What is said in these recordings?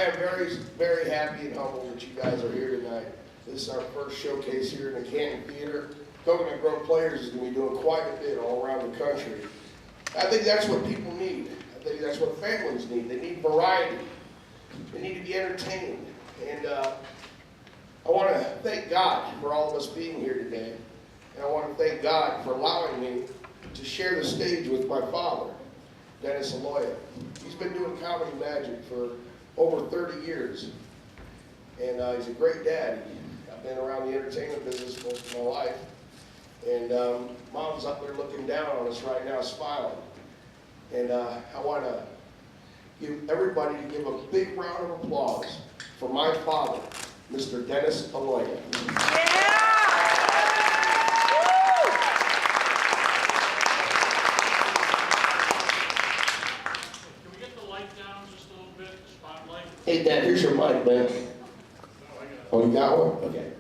am very, very happy and humbled that you guys are here tonight. This is our first showcase here in the Canton Theater. Coconut Grove Players is going to be doing quite a bit all around the country. I think that's what people need. I think that's what families need. They need variety. They need to be entertained. And I want to thank God for all of us being here today. And I want to thank God for allowing me to share the stage with my father, Dennis Aloia. He's been doing comedy magic for over 30 years. And he's a great dad. I've been around the entertainment business most of my life. And Mom's up there looking down on us right now, smiling. And I want to give everybody to give a big round of applause for my father, Mr. Dennis Aloia. Yeah! Can we get the light down just a little bit, the spotlight? Hey, Dad, here's your mic, man. Oh, you got one? Okay.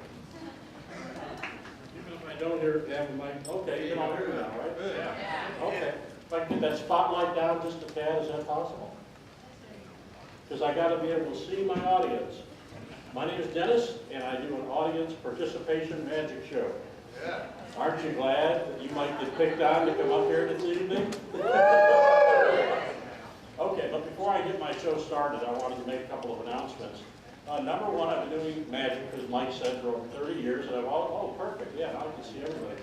Even if I don't have a mic, okay, you can all hear me now, right? Yeah. Okay. If I can get that spotlight down just a tad, is that possible? Because I got to be able to see my audience. My name is Dennis, and I do an audience participation magic show. Yeah. Aren't you glad that you might get picked on to come up here this evening? Okay, but before I get my show started, I wanted to make a couple of announcements. Number one, I've been doing magic, as Mike said, for over 30 years, and oh, perfect, yeah, now I can see everybody.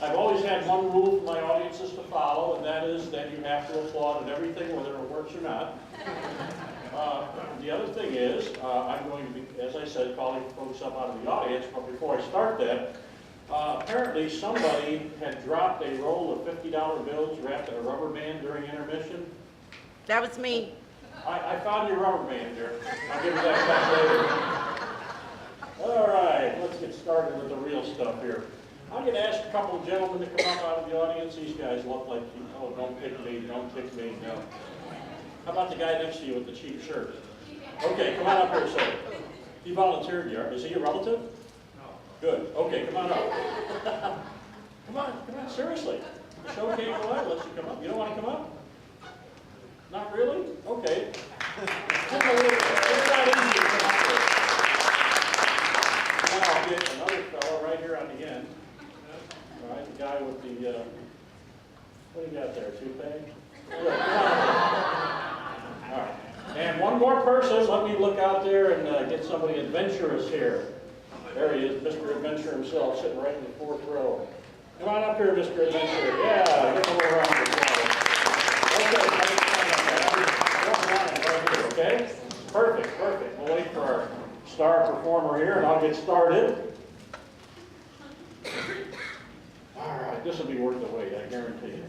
I've always had one rule for my audiences to follow, and that is that you have to applaud at everything, whether it works or not. The other thing is, I'm going to be, as I said, calling folks up out of the audience, but before I start that, apparently somebody had dropped a roll of $50 bills wrapped in a rubber band during intermission. That was me. I found your rubber band here. I'll give you that back later. All right, let's get started with the real stuff here. I'm going to ask a couple of gentlemen to come up out of the audience. These guys look like, oh, don't pick me, don't pick me, no. How about the guy next to you with the cheap shirt? Okay, come on up here, sir. He volunteered here. Is he a relative? No. Good. Okay, come on up. Come on, seriously. The show can't go on unless you come up. You don't want to come up? Not really? Okay. It's not easy to come up here. Now I'll get another fellow right here on the end. All right, the guy with the, what do you got there, toupee? Good. All right. And one more person. Let me look out there and get somebody adventurous here. There he is, Mr. Adventure himself, sitting right in the fourth row. Come on up here, Mr. Adventure. Yeah, give him a little round of applause. Okay, okay? Perfect, perfect. We'll wait for our star performer here, and I'll get started. All right, this will be worth the wait, I guarantee you.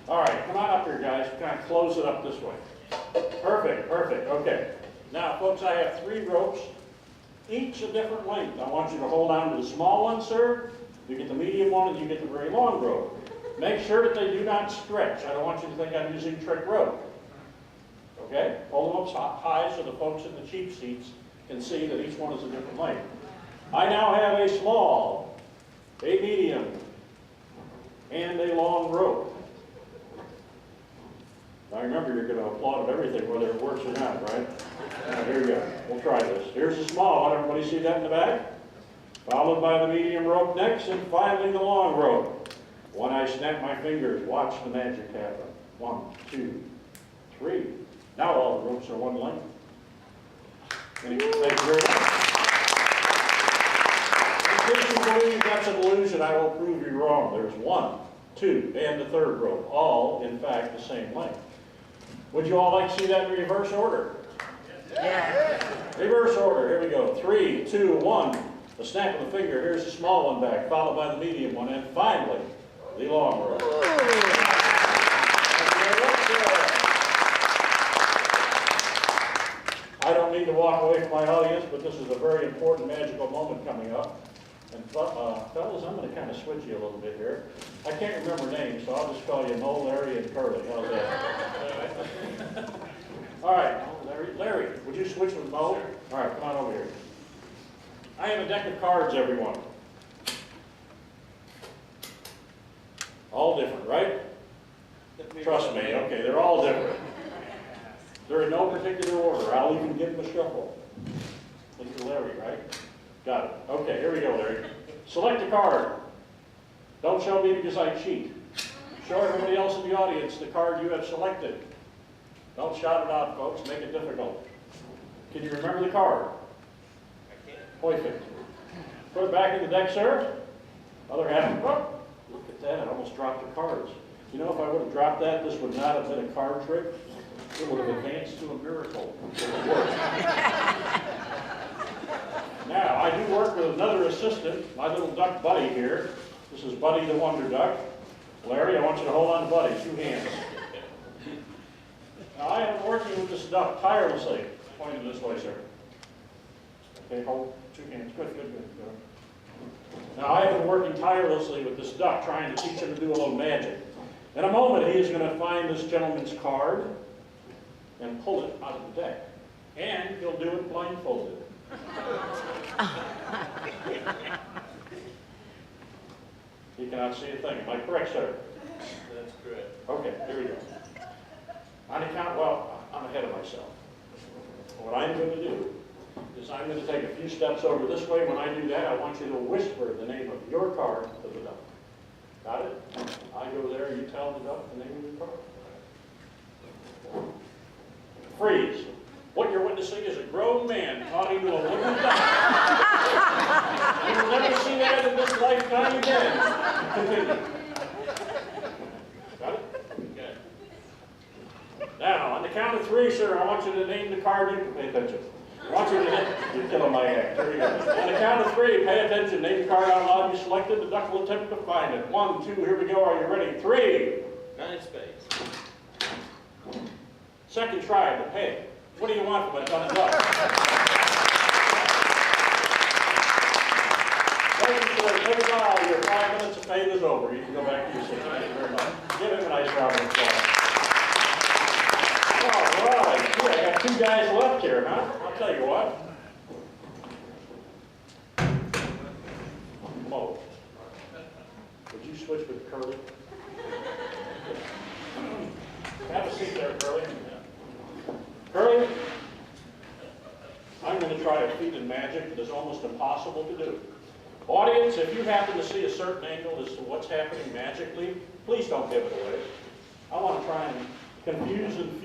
All right, come on up here, guys. Kind of close it up this way. Perfect, perfect. Okay. Now, folks, I have 3 ropes, each a different length. I want you to hold on to the small one, sir. You get the medium one, and you get the very long rope. Make sure that they do not stretch. I don't want you to think I'm using trick rope. Okay? Hold them up high so the folks in the cheap seats can see that each one is a different length. I now have a small, a medium, and a long rope. Now remember, you're going to applaud at everything, whether it works or not, right? Now, here you go. We'll try this. Here's the small one. Everybody see that in the back? Followed by the medium rope next, and finally the long rope. When I snap my fingers, watch the magic happen. 1, 2, 3. Now all the ropes are one length. Thank you very much. In case you believe that's an illusion, I will prove you wrong. There's 1, 2, and the third rope, all, in fact, the same length. Would you all like to see that in reverse order? Yeah. Reverse order, here we go. 3, 2, 1. A snap of the finger, here's the small one back, followed by the medium one, and finally, the long rope. I don't need to walk away from my audience, but this is a very important magical moment coming up. And fellas, I'm going to kind of switch you a little bit here. I can't remember names, so I'll just call you Mo, Larry, and Curly. How's that? All right, Larry, would you switch with Mo? All right, come on over here. I have a deck of cards, everyone. All different, right? Trust me, okay, they're all different. They're They're in no particular order. I'll even give them a shuffle. Think you're Larry, right? Got it. Okay, here we go, Larry. Select a card. Don't show me because I cheat. Show everybody else in the audience the card you have selected. Don't shout it out, folks. Make it difficult. Can you remember the card? I can't. Perfect. Put it back in the deck, sir. Other half. Oh, look at that. I almost dropped the cards. You know, if I would have dropped that, this would not have been a card trick. It would have advanced to a miracle. It would work. Now, I do work with another assistant, my little duck Buddy here. This is Buddy the Wonder Duck. Larry, I want you to hold on to Buddy, 2 hands. Now, I am working with this duck tirelessly. Point it this way, sir. Okay, hold 2 hands. Good, good, good. Now, I have been working tirelessly with this duck, trying to teach him to do a little magic. In a moment, he is going to find this gentleman's card and pull it out of the deck. And he'll do it blindfolded. He cannot see a thing. Am I correct, sir? That's correct. Okay, here we go. On the count, well, I'm ahead of myself. What I'm going to do is I'm going to take a few steps over this way. When I do that, I want you to whisper the name of your card to the duck. Got it? I go there, you tell the duck the name of your card. Freeze. What you're witnessing is a grown man talking to a little duck. You will never see that in this lifetime again. Continue. Got it? Good. Now, on the count of 3, sir, I want you to name the card. You can pay attention. I want you to name. You're killing my act. Here we go. On the count of 3, pay attention. Name the card out loud you selected. The duck will attempt to find it. 1, 2, here we go. Are you ready? 3. 9 spades. Second try, but hey, what do you want from a dumb duck? Thank you, sir. Take a bow. Your 5 minutes of fame is over. You can go back to your seat. Thank you very much. Give him a nice round of applause. All right. Good. I got 2 guys left here, huh? I'll tell you what. Mo, would you switch with Curly? Have a seat there, Curly. Curly, I'm going to try a feat in magic that is almost impossible to do. Audience, if you happen to see a certain angle as to what's happening magically, please don't give it away. I want to try and confuse and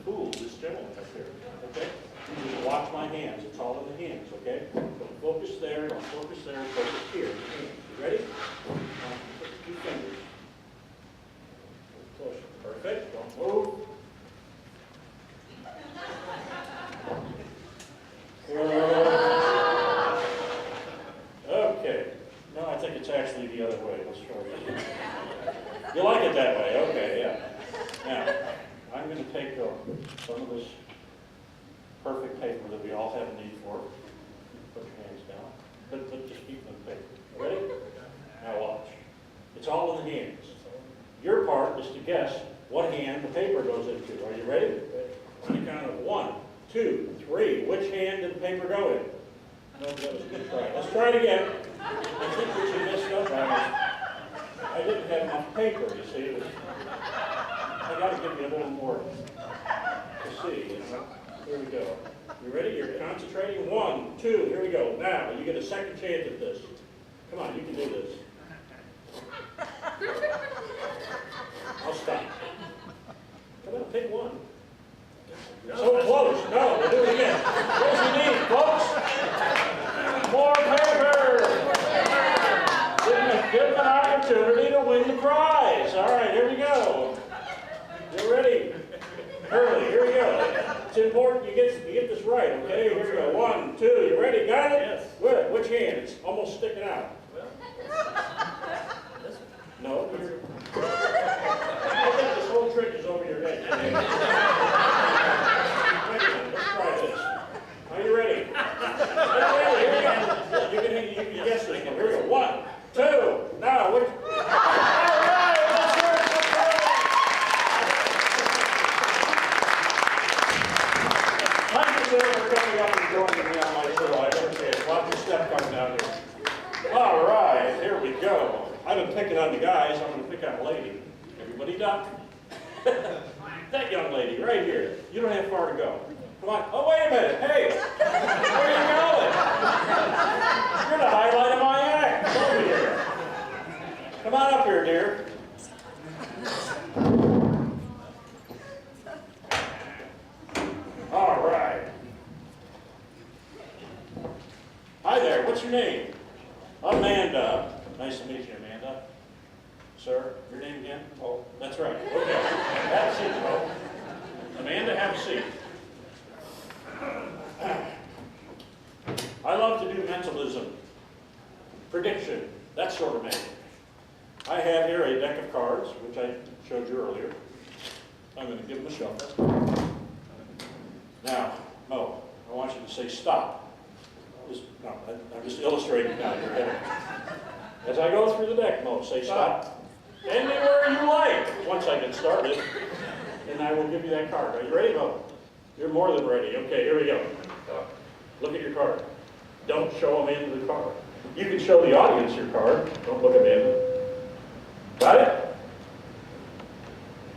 fool this gentleman up here, okay? You just watch my hands. It's all in the hands, okay? Don't focus there, don't focus there, focus here. You ready? Put 2 fingers. Close. Perfect. Don't move. Okay. No, I think it's actually the other way. Let's try it again. You like it that way? Okay, yeah. Now, I'm going to take some of this perfect paper that we all have a need for. Put your hands down. But just keep them paper. Ready? Now watch. It's all in the hands. Your part is to guess what hand the paper goes into. Are you ready? On the count of 1, 2, 3. Which hand did the paper go in? No, that was a good try. Let's try it again. I think what you messed up I didn't have enough paper, you see. I got to give you a little more to see. You know? Here we go. You ready? You're concentrating. 1, 2. Here we go. Now, you get a second chance at this. Come on, you can do this. I'll stop. Come on, pick one. So close. No, we'll do it again. What do you need, folks? More paper. Give them an opportunity to win the prize. All right, here we go. You ready? Early, here we go. It's important you get this right, okay? Here we go. 1, 2, you ready? Got it? Yes. Good. Which hand? It's almost sticking out. No, you're... I think this whole trick is over your head. Wait a minute, let's try this. Are you ready? Here we go. You can guess this one. Here we go. 1, 2, now, which... All right, let's hear it for Curly. Thank you, sir, for coming up and joining me on my show. I appreciate it. Watch your step coming down here. All right, here we go. I've been picking on the guys. I'm going to pick on a lady. Everybody duck. That young lady right here. You don't have far to go. Come on. Oh, wait a minute. Hey, where are you going? You're the highlight of my act. Come over here. Come on up here, dear. All right. Hi there. What's your name? Amanda. Nice to meet you, Amanda. Sir, your name again? Oh, that's right. Okay. Have a seat, Bo. Amanda, have a seat. I love to do mentalism, prediction, that sort of magic. I have here a deck of cards, which I showed you earlier. I'm going to give them a shuffle. Now, Mo, I want you to say stop. I'm just illustrating now in your head. As I go through the deck, Mo, say stop. Anywhere you like, once I get started, and I will give you that card. Are you ready, Mo? You're more than ready. Okay, here we go. Look at your card. Don't show Amanda the card. You can show the audience your card. Don't look at Amanda. Got it?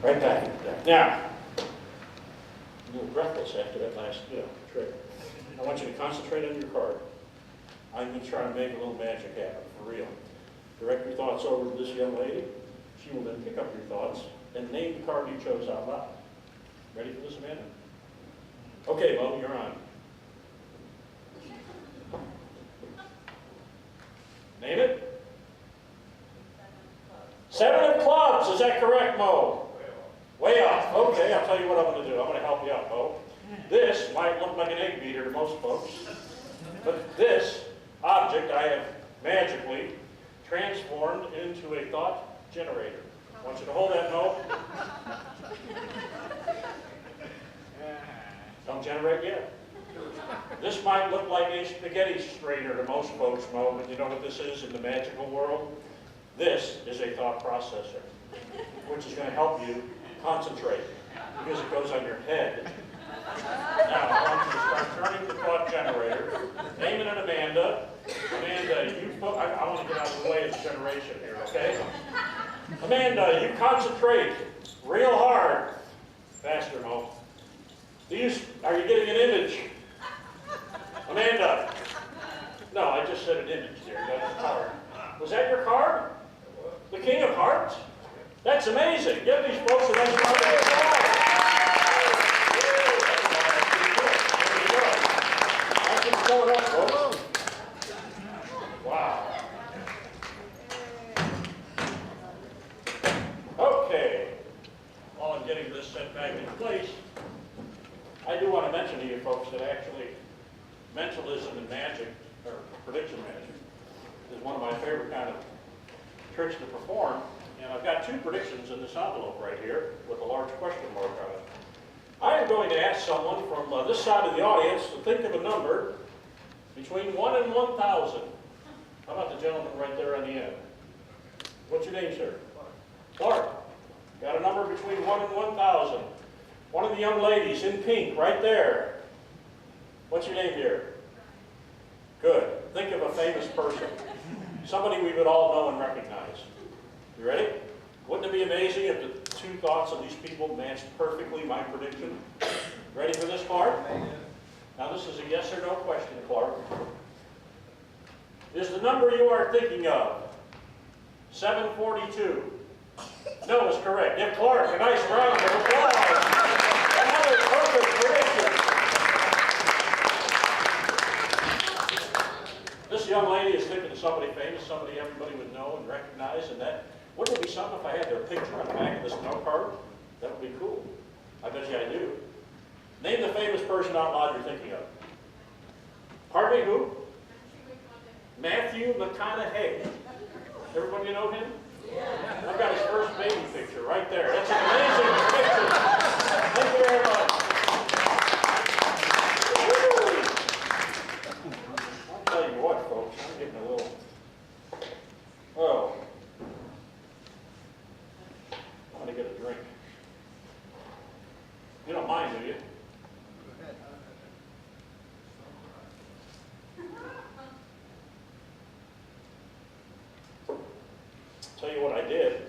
Right back. Now, a little breathless after that last trick. I want you to concentrate on your card. I'm going to try to make a little magic happen, for real. Direct your thoughts over to this young lady. She will then pick up your thoughts and name the card you chose out loud. Ready for this, Amanda? Okay, Mo, you're on. Name it? Seven of clubs. Is that correct, Mo? Way off. Okay, I'll tell you what I'm going to do. I'm going to help you out, Mo. This might look like an egg beater to most folks, but this object I have magically transformed into a thought generator. I want you to hold that, Mo. Don't generate yet. This might look like a spaghetti strainer to most folks, Mo, but you know what this is in the magical world? This is a thought processor, which is going to help you concentrate because it goes on your head. Now, I want you to start turning the thought generator, aiming at Amanda. Amanda, I want to get out of the way of the generation here, okay? Amanda, you concentrate real hard. Faster, Mo. Are you getting an image? Amanda. No, I just said an image there. That's a card. Was that your card? The King of Hearts? That's amazing. Give these folks a nice round of applause. I can pull it up, folks. Wow. Okay. While I'm getting this set back in place, I do want to mention to you folks that actually mentalism and magic, or prediction magic, is one of my favorite kind of tricks to perform. And I've got two predictions in this envelope right here with a large question mark on it. I am going to ask someone from this side of the audience to think of a number between 1 and 1,000. How about the gentleman right there on the end? What's your name, sir? Clark. Got a number between 1 and 1,000. One of the young ladies in pink right there. What's your name here? Good. Think of a famous person. Somebody we would all know and recognize. You ready? Wouldn't it be amazing if the two thoughts of these people matched perfectly my prediction? Ready for this, Clark? Now this is a yes or no question, Clark. Is the number you are thinking of 742? No is correct. Give Clark a nice round of applause. Another perfect prediction. This young lady is thinking of somebody famous, somebody everybody would know and recognize, and that wouldn't it be something if I had their picture on the back of this note card? That would be cool. I bet you I do. Name the famous person out loud you're thinking of. Pardon me, who? Matthew McConaughey. Everybody know him? I've got his first baby picture right there. That's an amazing picture. Thank you very much. I'll tell you what, folks, I'm getting a little, oh, I'm going to get a drink. You don't mind, do you? Tell you what I did.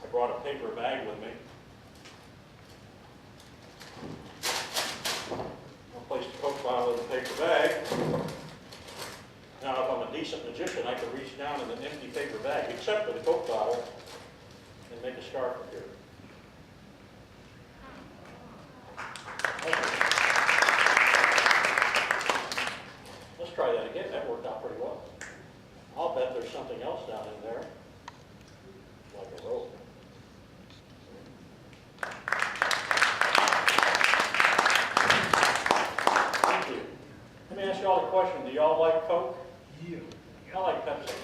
I brought a paper bag with me. I'll place the Coke bottle in the paper bag. Now, if I'm a decent magician, I can reach down in an empty paper bag, except for the Coke bottle, and make a scarf appear. Okay. Let's try that again. That worked out pretty well. I'll bet there's something else down in there, like a rope. Thank you. Let me ask you all a question. Do y'all like Coke? Yeah. I like Pepsi.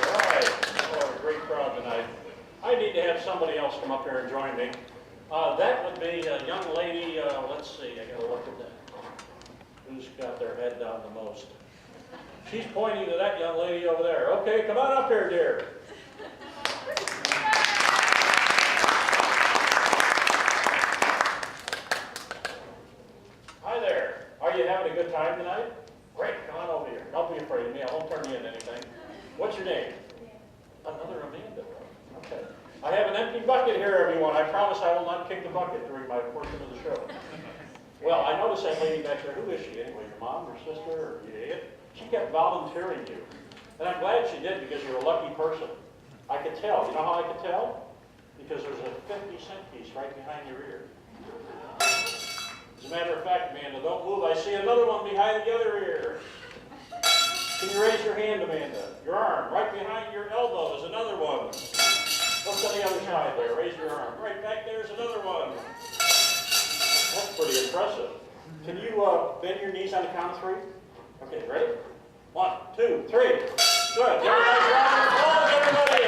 All right. What a great crowd tonight. I need to have somebody else come up here and join me. That would be a young lady, let's see, I gotta look at that. Who's got their head down the most? She's pointing to that young lady over there. Okay, come on up here, dear. Hi there. Are you having a good time tonight? Great, come on over here. Don't be afraid of me, I won't turn you into anything. What's your name? Another Amanda. Okay. I have an empty bucket here, everyone. I promise I will not kick the bucket during my portion of the show. Well, I noticed that lady back there. Who is she anyway? Your mom, your sister, or your idiot? She kept volunteering you. And I'm glad she did because you're a lucky person. I could tell. You know how I could tell? Because there's a 50-cent piece right behind your ear. As a matter of fact, Amanda, don't move. I see another one behind the other ear. Can you raise your hand, Amanda? Your arm. Right behind your elbow is another one. Look on the other side there. Raise your arm. Right back there's another one. That's pretty impressive. Can you bend your knees on the count of 3? Okay, ready? 1, 2, 3. Good. Give a nice round of applause, everybody.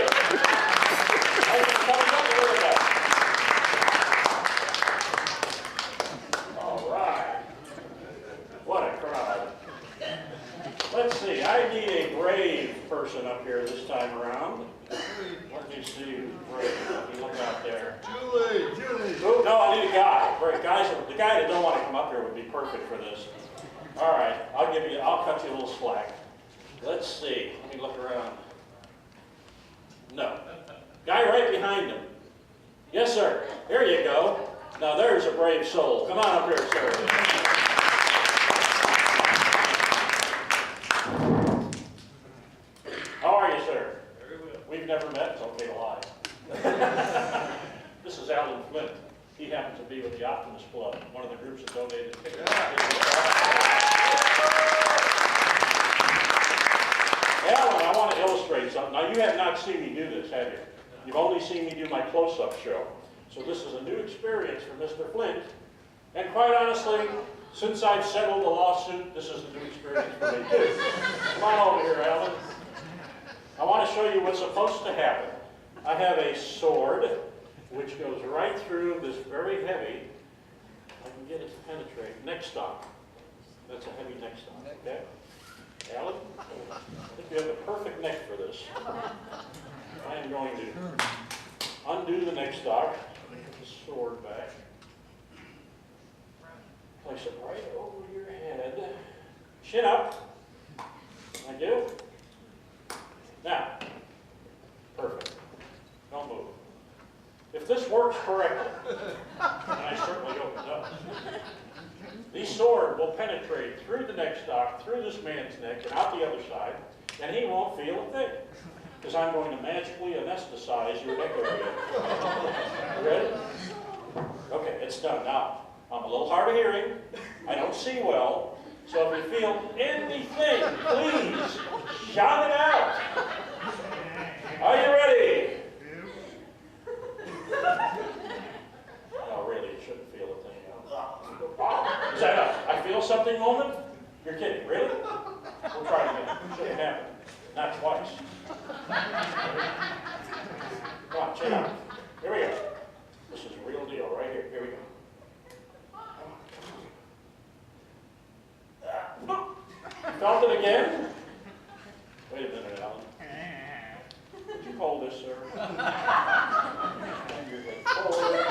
Thanks for coming up and doing that. All right. What a crowd. Let's see. I need a brave person up here this time around. Let me see who's brave. Let me look out there. Julie. Oh, no, I need a guy. Great. Guys, the guy that don't want to come up here would be perfect for this. All right. I'll cut you a little slack. Let's see. Let me look around. No. Guy right behind him. Yes, sir. There you go. Now there's a brave soul. Come on up here, sir. How are you, sir? Very well. We've never met. It's okay to lie. This is Alan Flint. He happens to be with the Optimist Club, one of the groups that donated tickets. Alan, I want to illustrate something. Now, you have not seen me do this, have you? You've only seen me do my close-up show. So this is a new experience for Mr. Flint. And quite honestly, since I've settled the lawsuit, this is a new experience for me, too. Come on over here, Alan. I want to show you what's supposed to happen. I have a sword, which goes right through this very heavy, I can get it to penetrate, neck stock. That's a heavy neck stock, okay? Alan, I think you have the perfect neck for this. I am going to undo the neck stock, put the sword back, place it right over your head, chin up, thank you. Now, perfect, don't move. If this works correctly, and I certainly hope it does, the sword will penetrate through the neck stock, through this man's neck, and out the other side, and he won't feel a thing, because I'm going to magically anesthetize your neck area. You ready? Okay, it's done. Now, I'm a little hard of hearing. I don't see well, so if you feel anything, please shout it out. Are you ready? Oh, really, you shouldn't feel a thing. Is that a I feel something moment? You're kidding, really? We'll try it again. Shouldn't happen. Not twice. Come on, chin up. Here we go. This is a real deal right here. Here we go. Felt it again? Wait a minute, Alan. Would you hold this, sir? Forward.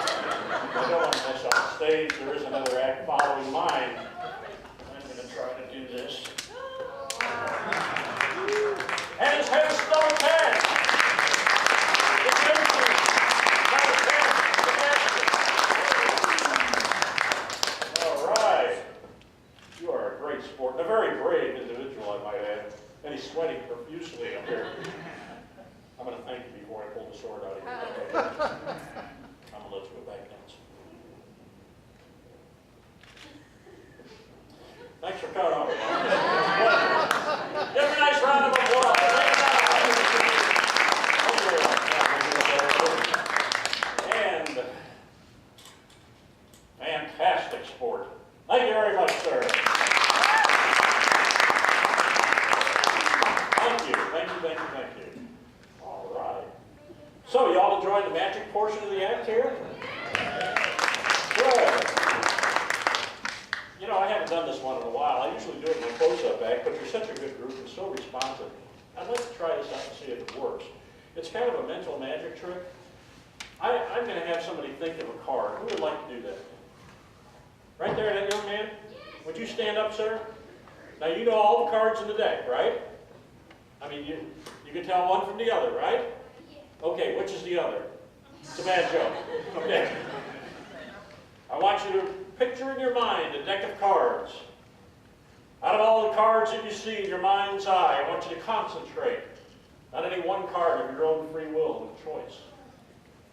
I don't want to mess up the stage. There is another act following mine. I'm going to try to do this. And his head is still attached. It's empty. Not attached. All right. You are a great sport, and a very brave individual, I might add. And he's sweating profusely up here. I'm going to thank you before I pull the sword out of your mouth. I'm going to let you go back now. Thanks for coming over. Give him a nice round of applause. And fantastic sport. Thank you very much, sir. Thank you. All right. So, you all enjoying the magic portion of the act here? Good. You know, I haven't done this one in a while. I usually do it in my close-up act, but you're such a good group and so responsive. I'd like to try this out and see if it works. It's kind of a mental magic trick. I'm going to have somebody think of a card. Who would like to do that? Right there, that young man? Would you stand up, sir? Now, you know all the cards in the deck, right? I mean, you can tell one from the other, right? Okay, which is the other? It's a bad joke. Okay. I want you to picture in your mind a deck of cards. Out of all the cards that you see in your mind's eye, I want you to concentrate on any one card of your own free will and choice.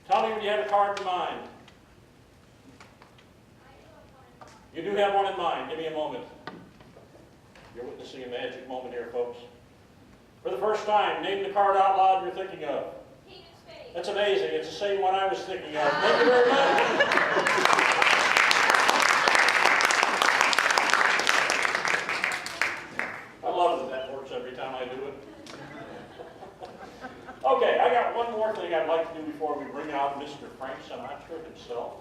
Tell me when you have a card in mind. You do have one in mind. Give me a moment. You're witnessing a magic moment here, folks. For the first time, name the card out loud you're thinking of. That's amazing. It's the same one I was thinking of. Thank you very much. I love that works every time I do it. Okay, I got one more thing I'd like to do before we bring out Mr. Frank Sinatra himself.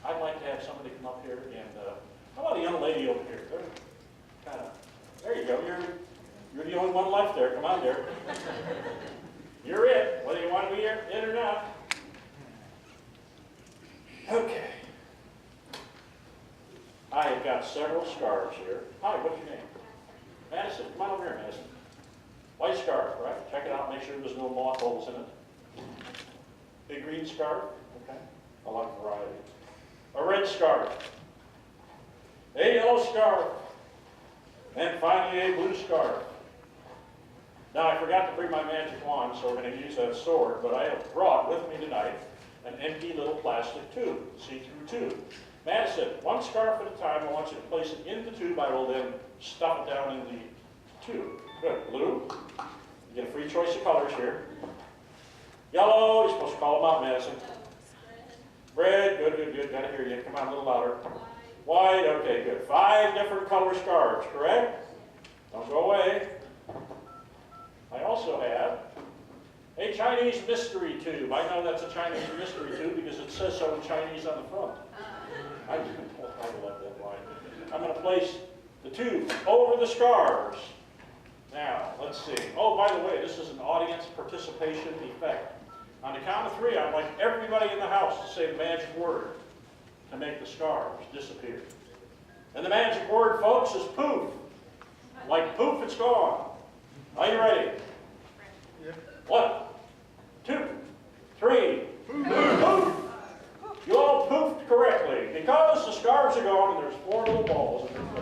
I'd like to have somebody come up here and, how about a young lady over here? There you go. You're the only one left there. Come on, there. You're it, whether you want to be in or not. Okay. I have got several scarves here. Hi, what's your name? Madison. Come on over here, Madison. White scarf, right? Check it out. Make sure there's no moth holes in it. Big green scarf. Okay. I like variety. A red scarf. A yellow scarf. And finally a blue scarf. Now, I forgot to bring my magic wand, so we're going to use that sword, but I have brought with me tonight an empty little plastic tube, see-through tube. Madison, one scarf at a time, I want you to place it in the tube. I will then stuff it down in the tube. Good. Blue. You get a free choice of colors here. Yellow, you're supposed to call them out, Madison. Red, good. Got to hear you. Come on, a little louder. White, okay, good. 5 different color scarves, correct? Don't go away. I also have a Chinese mystery tube. I know that's a Chinese mystery tube because it says so in Chinese on the front. I love that line. I'm going to place the tube over the scarves. Now, let's see. Oh, by the way, this is an audience participation effect. On the count of 3, I'd like everybody in the house to say the magic word to make the scarves disappear. And the magic word, folks, is poof. Like poof, it's gone. Are you ready? Yep. 1, 2, 3. Poof. You all poofed correctly because the scarves are gone and there's 4 little balls in their face.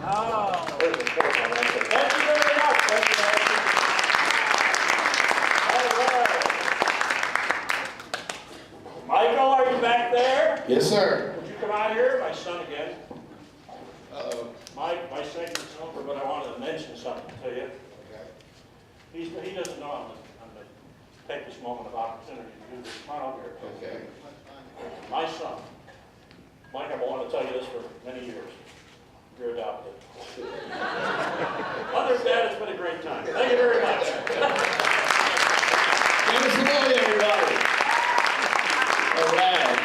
Oh. There's the 4th one. Thank you very much. Thank you, Madison. All right. Michael, are you back there? Yes, sir. Would you come out here? My son again. Uh-oh. My segment's over, but I wanted to mention something to you. He doesn't know I'm going to take this moment of opportunity to do this. Come on over here. Okay. My son, Mike, I've wanted to tell you this for many years. You're adopted. Other than that, it's been a great time. Thank you very much. Give us Aloia, everybody. All right.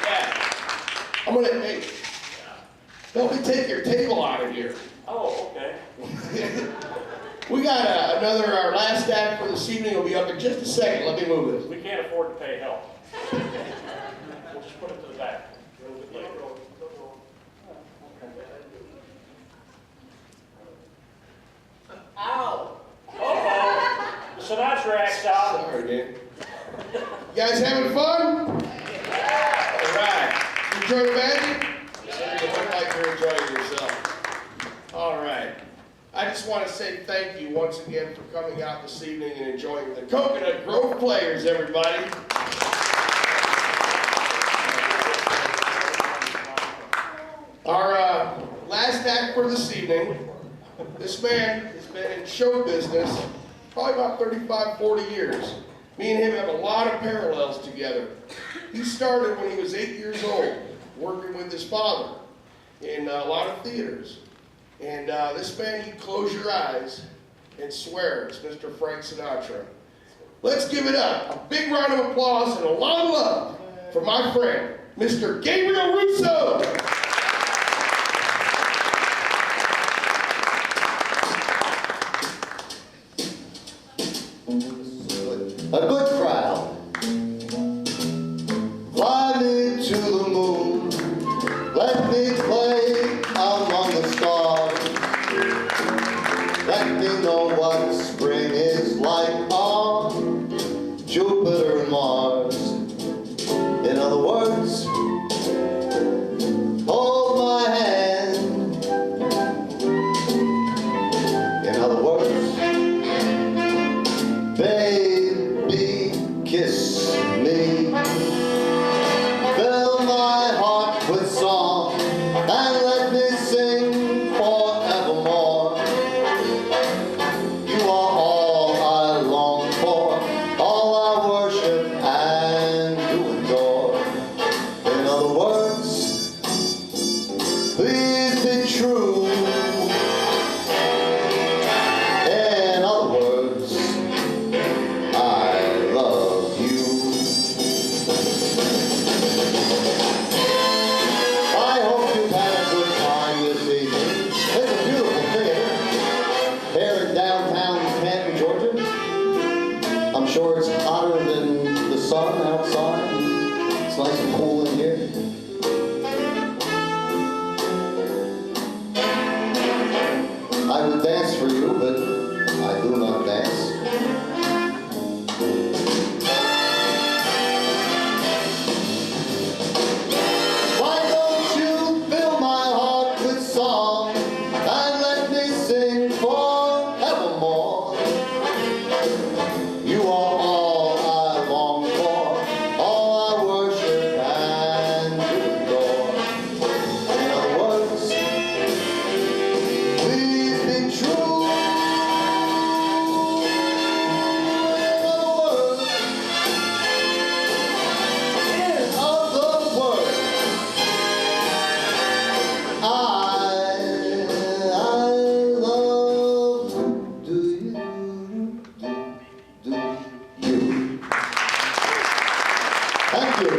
Yeah. I'm going to, hey, help me take your table out of here. Oh, okay. We got our last act for this evening will be up in just a second. Let me move this. We can't afford to pay help. We'll just put it to the back. A little bit later. Ow! Sinatra acts out. Sorry, Dan. You guys having fun? All right. Enjoy the magic? You look like you're enjoying yourself. All right. I just want to say thank you once again for coming out this evening and enjoying the Coconut Grove Players, everybody. Our last act for this evening, this man has been in show business probably about 35, 40 years. Me and him have a lot of parallels together. He started when he was 8 years old, working with his father in a lot of theaters. And this man, you close your eyes and swear it's Mr. Frank Sinatra. Let's give it up. A big round of applause and a lot of love for my friend, Mr. Gabriel Russo. A good crowd. Fly me to the moon. Let me play among the stars. Let me know what spring is like on Jupiter and Mars. In other words, hold my hand. In other words, baby, kiss me. Fill my heart with song and let me sing forevermore. You are all I long for, all I worship and do adore. In other words, please be true. In other words, I love you. I hope you've had a good time this evening. It's a beautiful theater here in downtown Canton, Georgia. I'm sure it's hotter than the sun outside. It's nice and cool in here. I would dance for you, but I do not dance. Why don't you fill my heart with song and let me sing forevermore? You are all I long for, all I worship and adore. In other words, please be true. In other words, I love you. Do you? Thank you.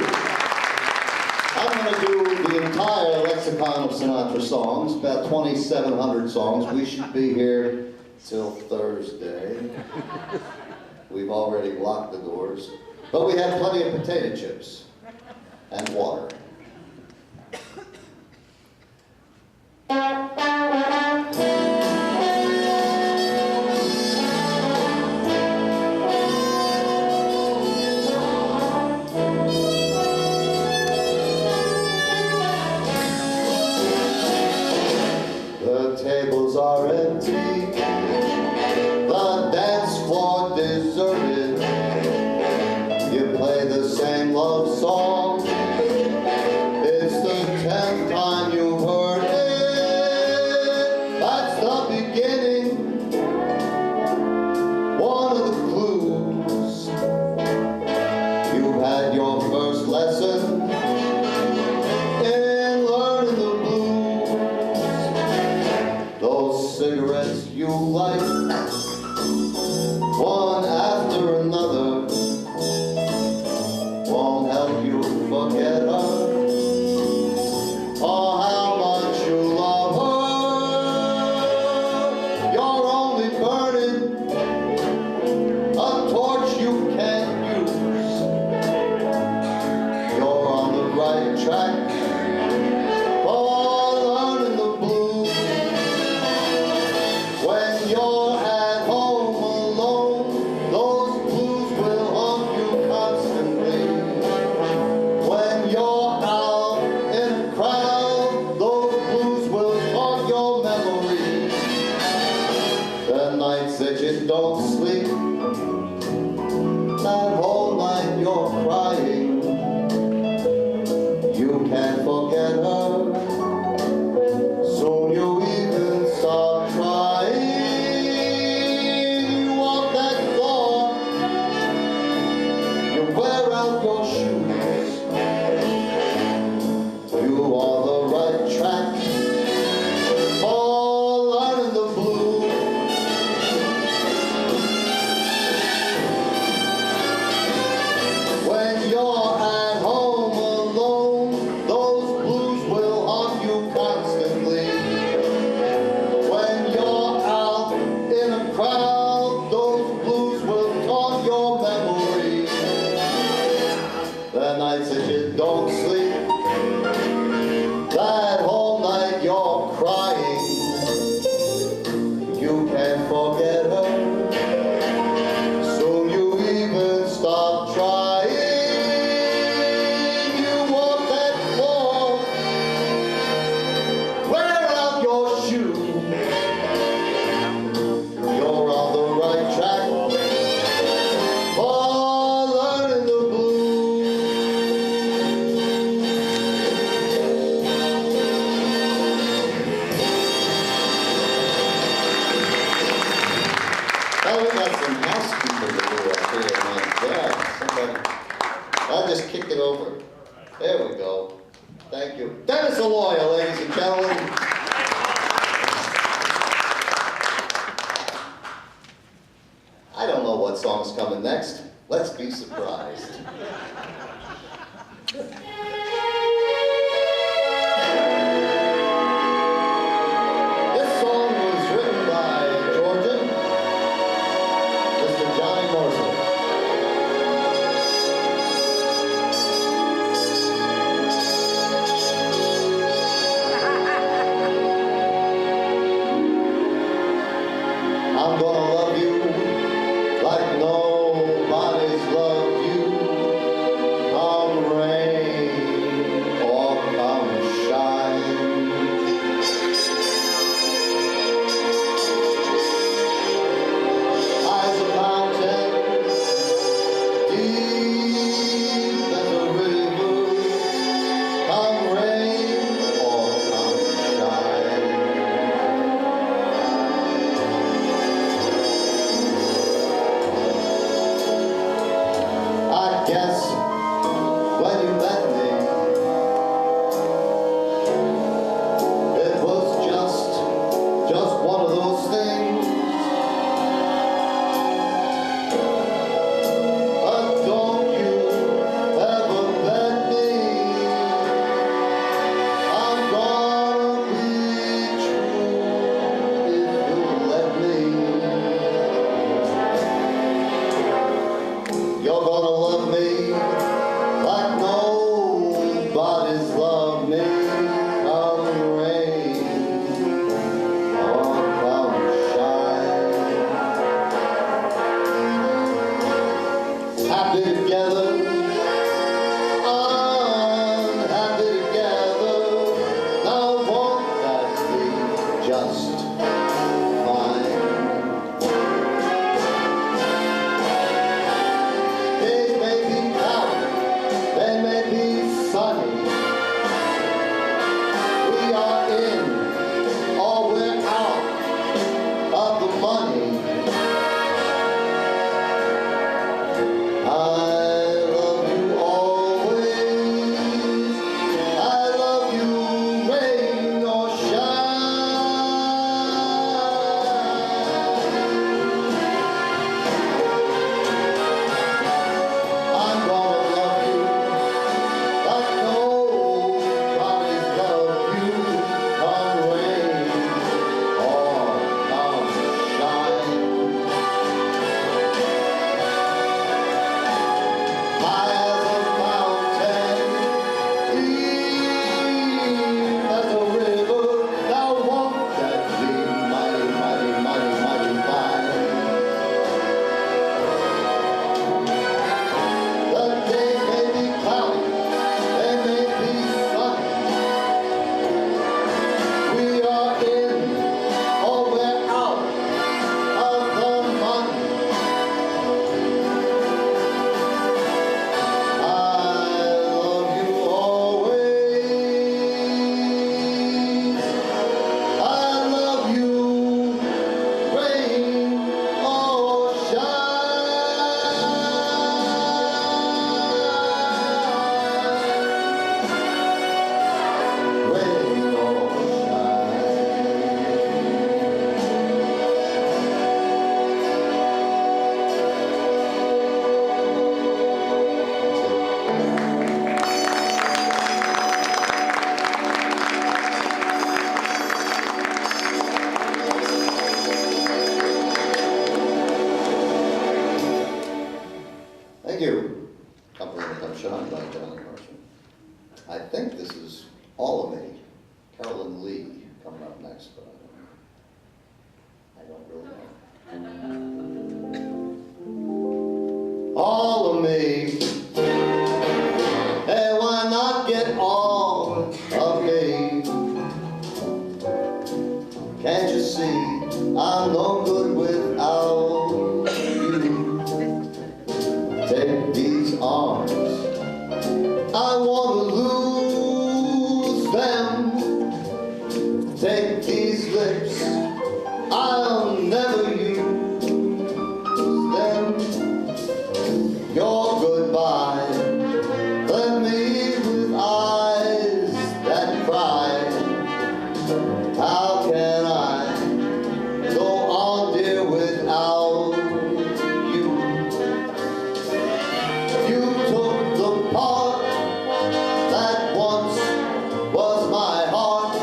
I'm going to do the entire lexicon of Sinatra songs, about 2,700 songs. We should be here till Thursday. We've already locked the doors, but we have plenty of potato chips and water. The tables are empty, the dance floor deserted. You play the same love song. It's the 10th time you've heard it. That's the beginning. One of the clues. You had your first lesson in learning the blues. Those cigarettes you light, one after another, won't help you forget her, or how much you love her. You're only burning you don't sleep. That whole night you're crying. You can't forget her. Soon you even start trying. You walk that floor. You wear out your shoes. You are the right track for learning the blues. When you're at home alone, those blues will haunt you constantly. When you're out in a crowd, those blues will taunt your memory. The nights that you don't sleep, that whole night you're crying. You can't forget her. Soon you even stop trying. You walk that floor, wear out your shoes. You're on the right track for learning the blues. Oh, we got some housekeeping to do up here, my God. Somebody, I'll just kick it over. There we go. Thank you. Dennis Aloia, ladies and gentlemen. I don't know what song's coming next. Let's be surprised. This song was written by Georgian, Mr. Johnny Morrison. I'm gonna love you like nobody's loved you. Come rain or come shine. Eyes a mountain, deep as a river. Come rain or come shine. I guess when you met me, it was just one of those things. But don't you ever bet me I'm gonna be true if you'll let me. You're gonna love me like nobody's loved me. Come rain or come shine. Happy together, unhappy together. Now won't that be just fine? Days may be cloudy, they may be sunny. We are in or we're out of the money. I Thank you. Couple of Come Shine by Johnny Mercer. I think this is All of Me, Carolyn Lee, coming up next, but I don't really know. All of me. Hey, why not get all of me? Can't you see I'm no good without you? Take these arms, I want to lose them. Take these lips, I'll never use them. Your goodbye left me with eyes that cry. How can I go on, dear, without you? You took the part that once was my heart,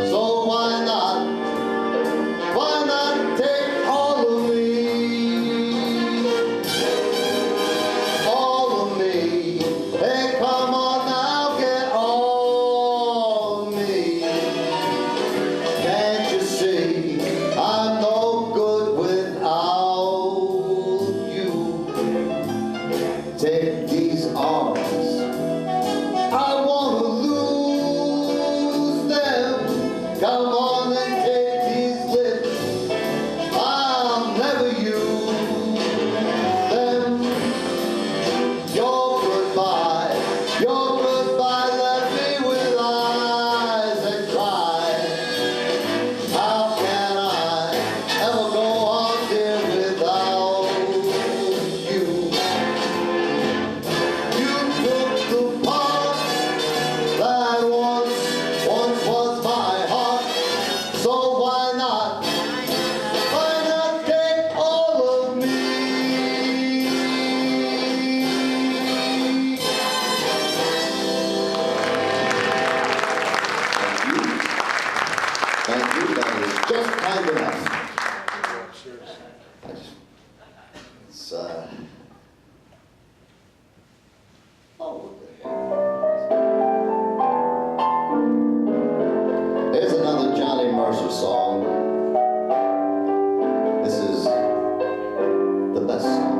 so why not take all of me? All of me. Hey, come on now, get all of me. Can't you see I'm no good without you? Take these arms, I want to lose them. Come on and take these lips, I'll never use them. Your goodbye left me with eyes that cry. How can I ever go on, dear, without you? You took the part that once was my heart, so why not take all of me? Thank you, that is just kind enough. It's, oh, here's another Johnny Mercer song. This is the best song.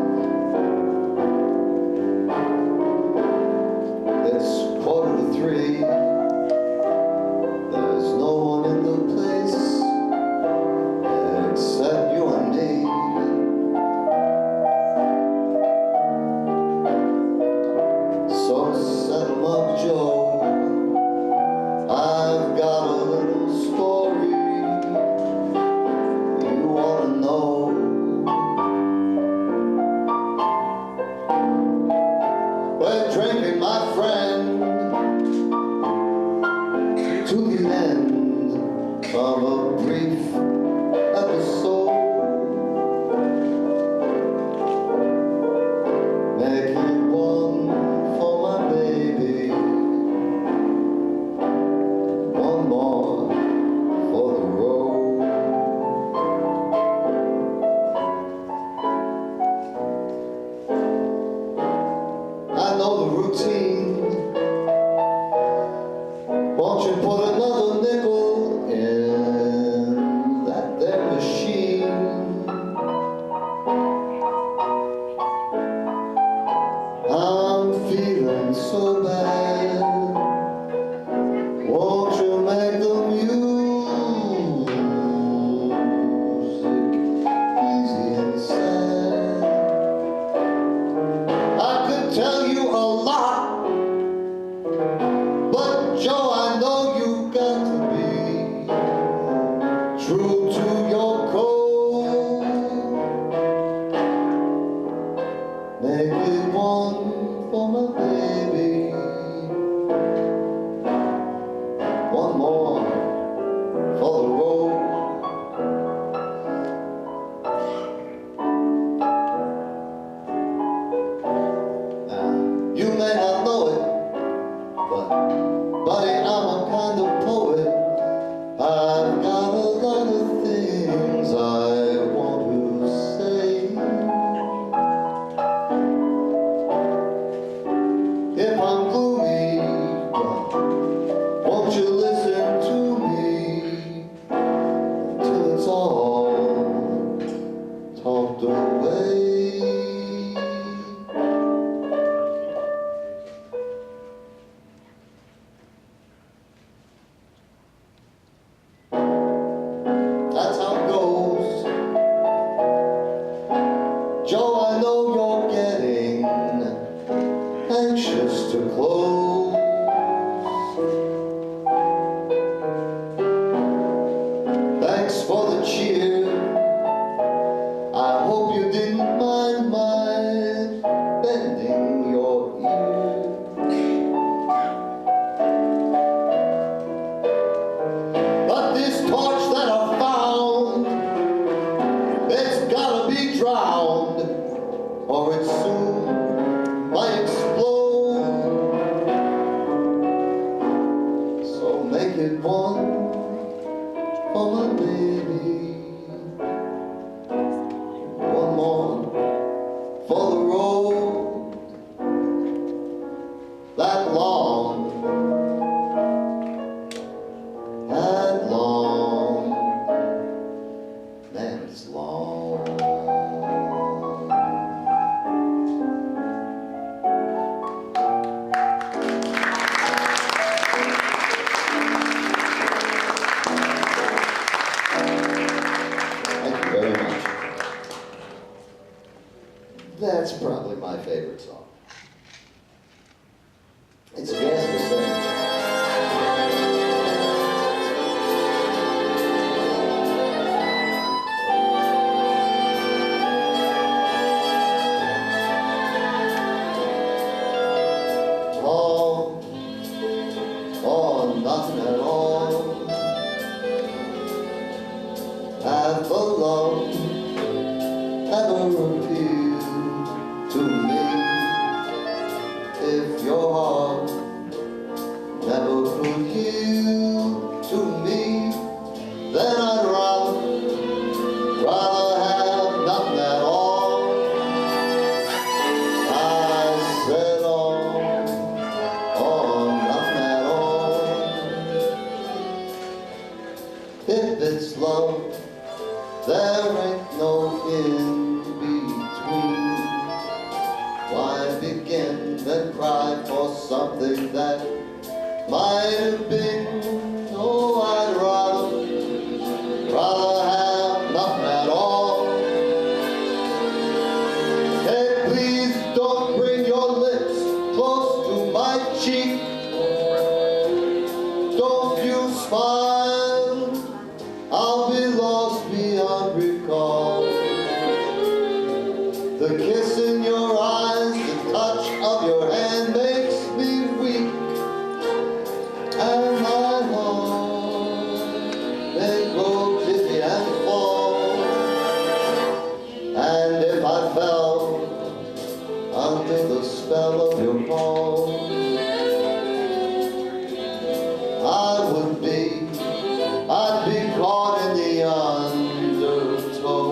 It's 2:45. There's no one in the place except you and me. So settle up, Joe. I've got a little story you wanna know. We're drinking, my friend, to the end of a brief episode. Make it one for my baby, one more for the road. I know the routine. Won't you put another nickel in that there machine? I'm feeling so bad. Won't you make the music easy and sad? I could tell you a lot, but Joe, I know you've got to be true to your code. Make it one for my baby, one more for the road. Now, you may not know it, but buddy, I'm a kind of poet. I've got a lot of things I want to say. away. That's how it goes. Joe, I know you're getting anxious to close. Thanks for the cheer. I hope you didn't mind my bending your ear. But this torch that I found, it's gotta be drowned, or it soon might explode. So make it one for my baby, one more for the road, that long, man, it's long. Thank you very much. That's probably my favorite song. It's jazz to sing. Long or nothing at all. Have the love ever appeal to me? If your heart never could yield to me, then I'd rather have nothing at all. I said or nothing at all. If it's love, there ain't no in-between. Why begin then cry for something that might have been? Oh, I'd rather have nothing at all. Hey, please don't bring your lips close to my cheek. Don't you smile, I'll be lost beyond recall. The kiss in your eyes, the touch of your hand makes me weak, and my heart may grow dizzy and fall. And if I fell under the spell of your call, I'd be caught in the undertow.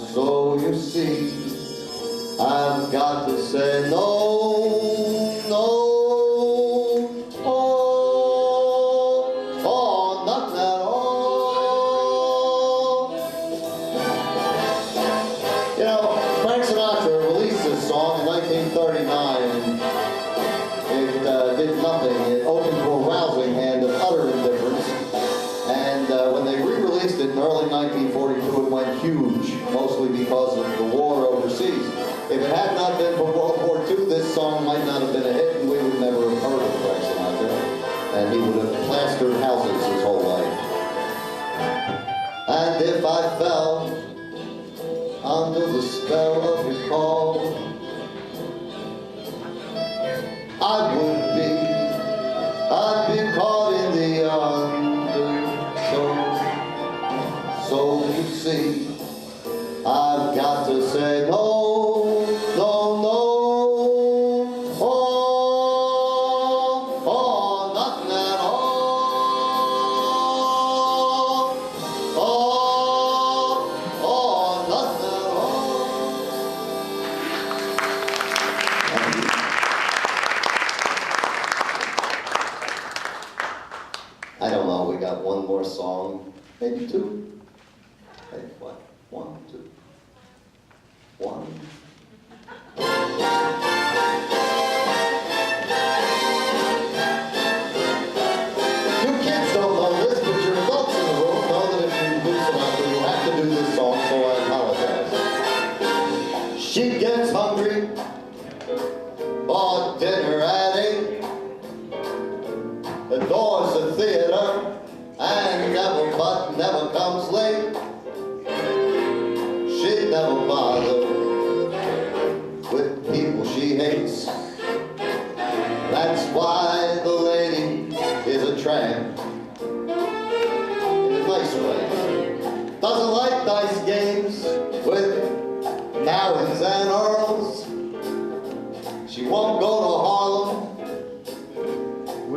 So you see, I've got to say no, nothing at all. You know, Frank Sinatra released this song in 1939, and it did nothing. It opened to a rousing hand of utter indifference. And when they re-released it in early 1942, it went huge, mostly because of the war overseas. If it had not been for World War II, this song might not have been a hit, and we would never have heard of Frank Sinatra. And he would have plastered houses his whole life. And if I fell under the spell of your call, I'd be caught in the undertow. So you see, I've got to say no, nothing at all. Nothing at all. I don't know, we got one more song, maybe two. Maybe what? 1, 2. She gets hungry for dinner at 8. Adores the theater and never comes late. She'd never bother with people she hates. That's why the lady is a tramp. In a nice way. Doesn't like dice games with barons and earls. She won't go to Harlem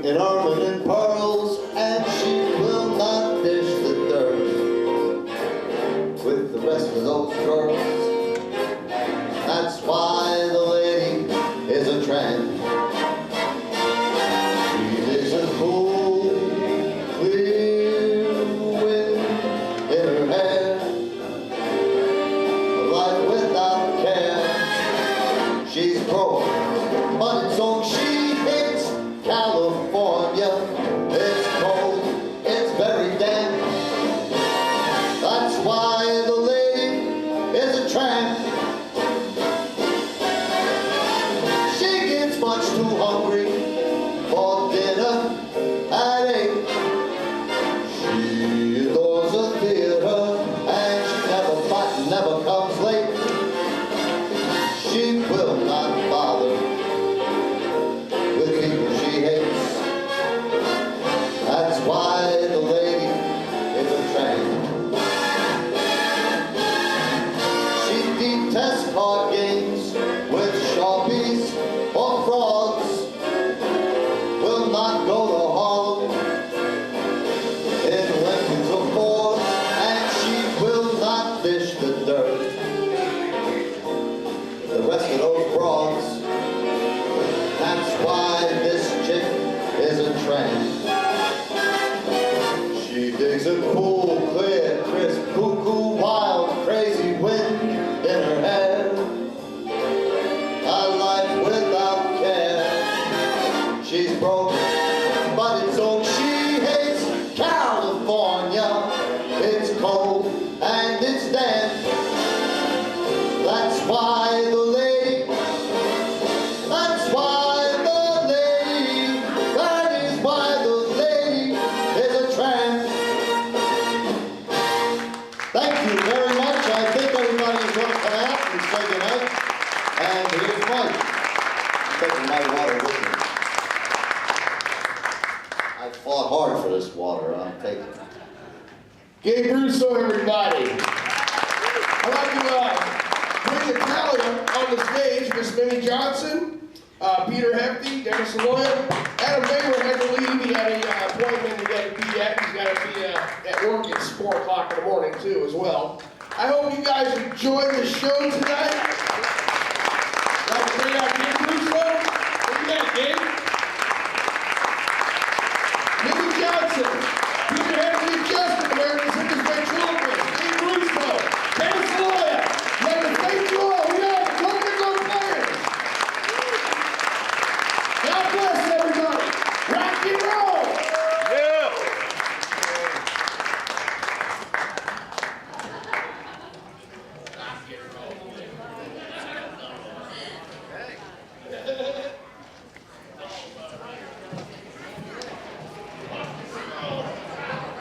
in ermine and pearls, and she will not dish the dirt with the rest of those girls. That's why the lady is a tramp. She digs a cool, clear wind in her hair, a life without care. She's broke, but it's all she hates. California, it's cold, it's very damp. That's why the lady is a tramp. She gets much too hungry for dinner at 8. She adores the theater and she never comes late. She will not bother with people she hates. That's why the lady is a tramp. She detests card games with sharpies or frauds. Will not go to Harlem in Lincoln's or Ford's, and she will not dish the dirt. The rest of those broads. That's why this chick is a tramp. She digs a cool, clear, crisp, cuckoo, wild, crazy wind in her hair. A life without care. She's broke, but it's all she hates. California, it's cold and it's damp. That's why the lady, that's why the lady, that is why the lady is a tramp. Thank you very much. I think everybody is going to come out and say goodnight. And here's Mike. Taking my water with me. I fought hard for this water. I'm taking it. Gabe Russo, everybody. I'd like to bring Aloia on the stage. Miss Minnie Johnson, Peter Hefty, Dennis Aloia. Adam Baylor had to leave. He had an appointment he had to be at. He's got to be at work at 4 o'clock in the morning, too, as well. I hope you guys enjoyed the show tonight. I'd like to bring out Gabe Russo. What do you got, Gabe? Minnie Johnson, Peter Hefty, Justin, America's Hippest Ventriloquist, Gabe Russo, Dennis Aloia. Let us thank you all. We are the Coconut Grove Players. God bless.